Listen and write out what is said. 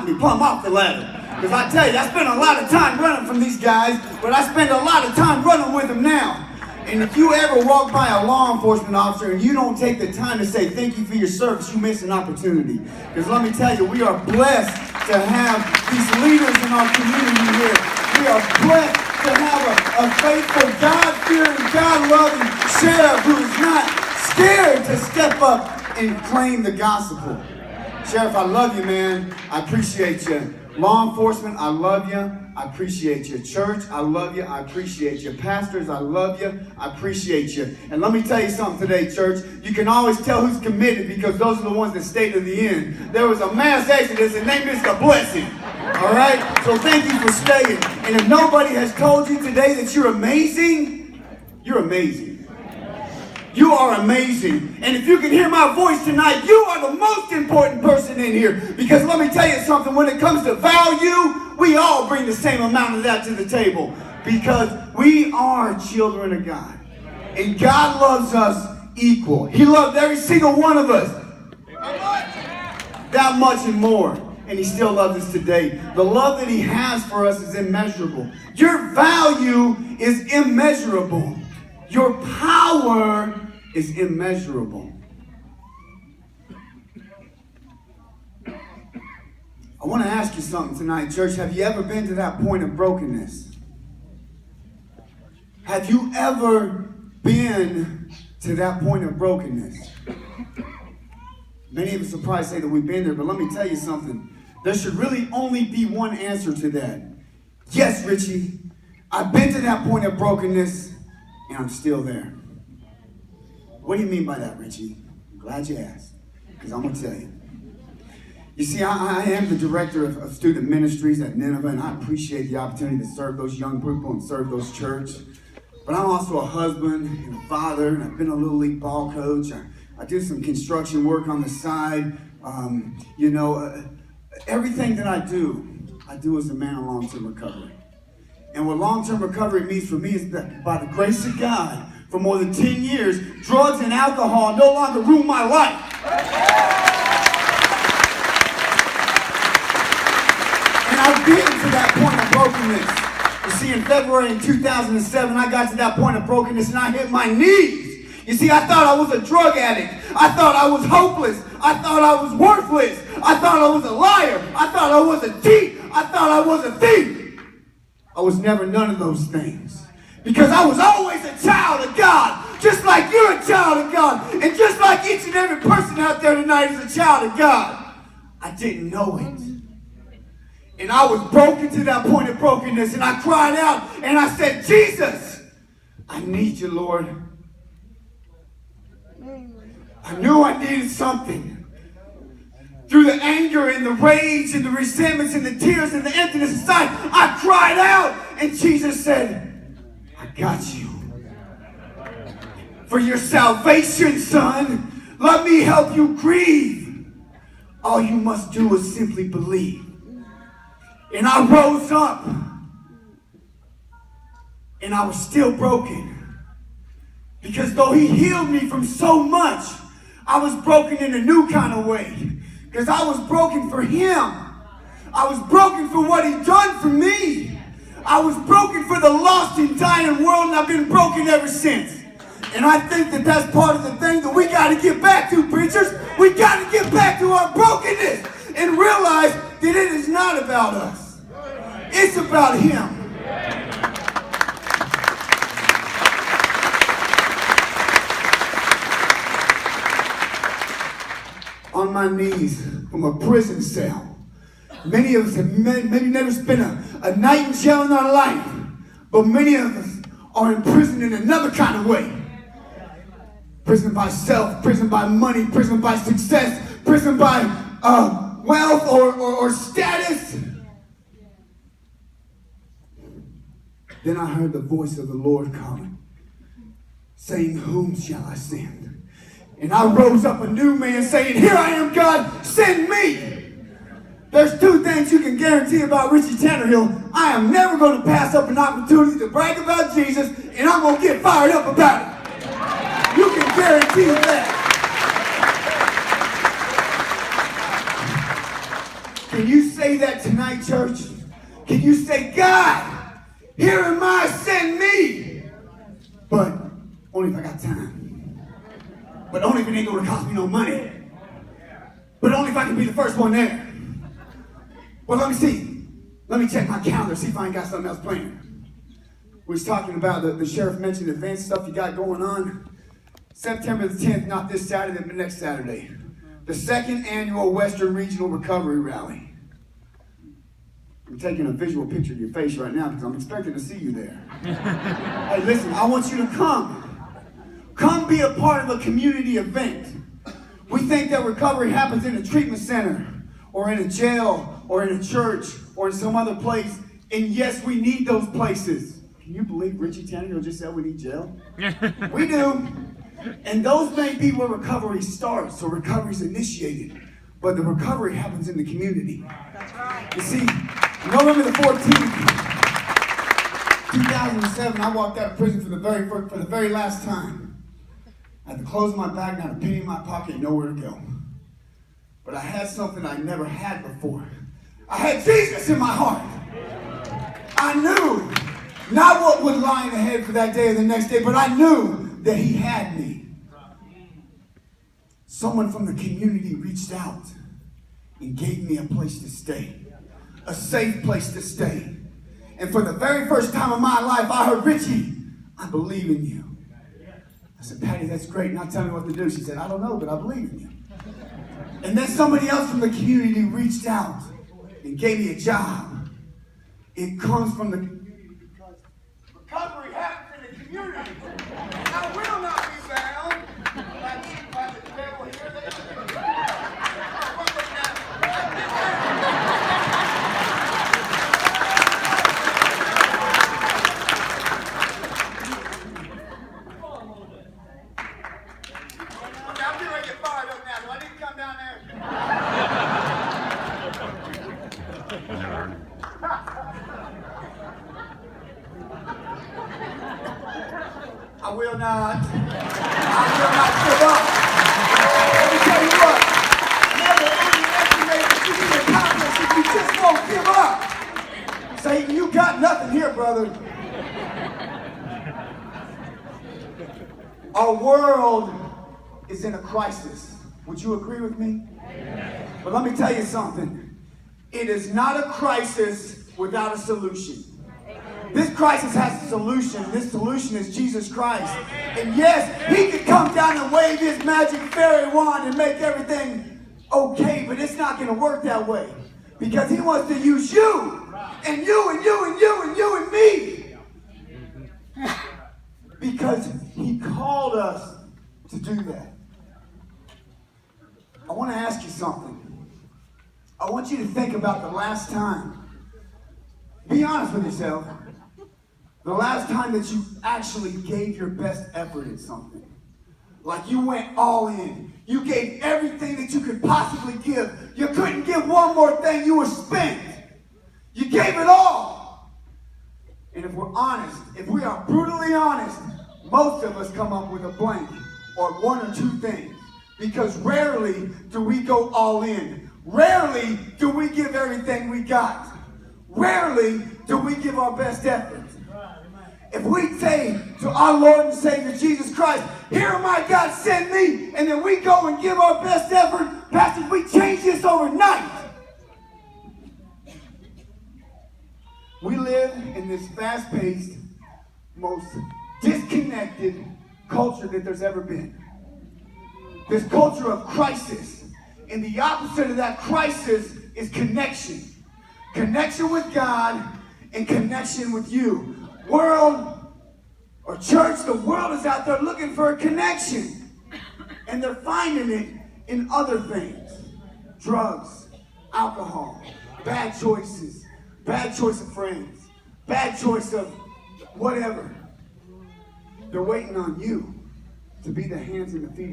knock me plumb off the ladder. Because I tell you, I spent a lot of time running from these guys, but I spend a lot of time running with them now. And if you ever walk by a law enforcement officer and you don't take the time to say thank you for your service, you miss an opportunity. Because let me tell you, we are blessed to have these leaders in our community here. We are blessed to have a faithful, God-fearing, God-loving sheriff who is not scared to step up and claim the gospel. Sheriff, I love you, man. I appreciate you. Law enforcement, I love you. I appreciate you. Church, I love you. I appreciate you. Pastors, I love you. I appreciate you. And let me tell you something today, church. You can always tell who's committed because those are the ones that stay to the end. There was a mass exodus and they missed a blessing. All right? So thank you for staying. And if nobody has told you today that you're amazing, you're amazing. You are amazing. And if you can hear my voice tonight, you are the most important person in here. Because let me tell you something, when it comes to value, we all bring the same amount of that to the table. Because we are children of God. And God loves us equal. He loved every single one of us. That much and more. And he still loves us today. The love that he has for us is immeasurable. Your value is immeasurable. Your power is immeasurable. I want to ask you something tonight, church. Have you ever been to that point of brokenness? Have you ever been to that point of brokenness? Many of us will probably say that we've been there, but let me tell you something. There should really only be one answer to that. Yes, Richie, I've been to that point of brokenness, and I'm still there. What do you mean by that, Richie? I'm glad you asked, because I'm going to tell you. You see, I am the director of student ministries at Nineveh, and I appreciate the opportunity to serve those young people and serve those church. But I'm also a husband and a father, and I've been a Little League ball coach. I do some construction work on the side. Everything that I do as a man of long-term recovery. And what long-term recovery means for me is that by the grace of God, for more than 10 years, drugs and alcohol no longer rule my life. And I've been to that point of brokenness. You see, in February in 2007, I got to that point of brokenness and I hit my knees. You see, I thought I was a drug addict. I thought I was hopeless. I thought I was worthless. I thought I was a liar. I thought I was a thief. I thought I was a thief. I was never none of those things. Because I was always a child of God, just like you're a child of God, and just like each and every person out there tonight is a child of God. I didn't know it. And I was broken to that point of brokenness, and I cried out, and I said, Jesus, I need you, Lord. I knew I needed something. Through the anger and the rage and the resentments and the tears and the emptiness inside, I cried out, and Jesus said, I got you. For your salvation, son, let me help you grieve. All you must do is simply believe. And I rose up, and I was still broken. Because though he healed me from so much, I was broken in a new kind of way. Because I was broken for him. I was broken for what he'd done for me. I was broken for the lost and dying world, and I've been broken ever since. And I think that that's part of the thing that we got to get back to, preachers. We got to get back to our brokenness and realize that it is not about us. It's about him. On my knees from a prison cell. Many of us have maybe never spent a night in jail in our life, but many of us are imprisoned in another kind of way. Prison by self, prison by money, prison by success, prison by wealth or status. Then I heard the voice of the Lord calling, saying, whom shall I send? And I rose up a new man saying, here I am, God, send me. There's two things you can guarantee about Richie Tannerhill. I am never going to pass up an opportunity to brag about Jesus, and I'm going to get fired up about it. You can guarantee that. Can you say say that tonight, church? Can you say, God, here am I, send me? But only if I got time. But only if it ain't gonna cost me no money. But only if I can be the first one there. Well, let me see. Let me check my calendar, see if I ain't got something else planned. We was talking about the sheriff mentioned advanced stuff you got going on. September the 10th, not this Saturday, but next Saturday. The 2nd annual Western Regional Recovery Rally. I'm taking a visual picture of your face right now because I'm expecting to see you there. Hey, listen, I want you to come. Come be a part of a community event. We think that recovery happens in a treatment center or in a jail or in a church or in some other place. And yes, we need those places. Can you believe Richie Tannehill just said we need jail? We do. And those may be where recovery starts, so recovery's initiated. But the recovery happens in the community. That's right. You see, November the 14th, 2007, I walked out of prison for the very last time. I had to close my bag, not a penny in my pocket, nowhere to go. But I had something I never had before. I had Jesus in my heart. I knew not what would lie ahead for that day or the next day, but I knew that he had me. Someone from the community reached out and gave me a place to stay, a safe place to stay. And for the very first time in my life, I heard, Richie, I believe in you. I said, Patty, that's great. Now tell me what to do. She said, I don't know, but I believe in you. And then somebody else from the community reached out and gave me a job. It comes from the community because recovery happens in the community. I will not be bound by the devil here. I'm getting ready to get fired up now. Do I need to come down there? I will not give up. Let me tell you what, never underestimate what you can accomplish if you just won't give up. Satan, you got nothing here, brother. Our world is in a crisis. Would you agree with me? But let me tell you something. It is not a crisis without a solution. This crisis has a solution. This solution is Jesus Christ. And yes, he could come down and wave his magic fairy wand and make everything okay, but it's not going to work that way. Because he wants to use you, and you, and you, and you, and you, and me. Because he called us to do that. I want to ask you something. I want you to think about the last time. Be honest with yourself. The last time that you actually gave your best effort at something. Like you went all in. You gave everything that you could possibly give. You couldn't give one more thing. You were spent. You gave it all. And if we're honest, if we are brutally honest, most of us come up with a blank or one or two things. Because rarely do we go all in. Rarely do we give everything we got. Rarely do we give our best effort. If we say to our Lord and Savior Jesus Christ, here am I, God, send me, and then we go and give our best effort, pastors, we change this overnight. We live in this fast-paced, most disconnected culture that there's ever been. This culture of crisis. And the opposite of that crisis is connection. Connection with God and connection with you. World or church, the world is out there looking for a connection. And they're finding it in other things. Drugs, alcohol, bad choices, bad choice of friends, bad choice of whatever. They're waiting on you to be the hands and the feet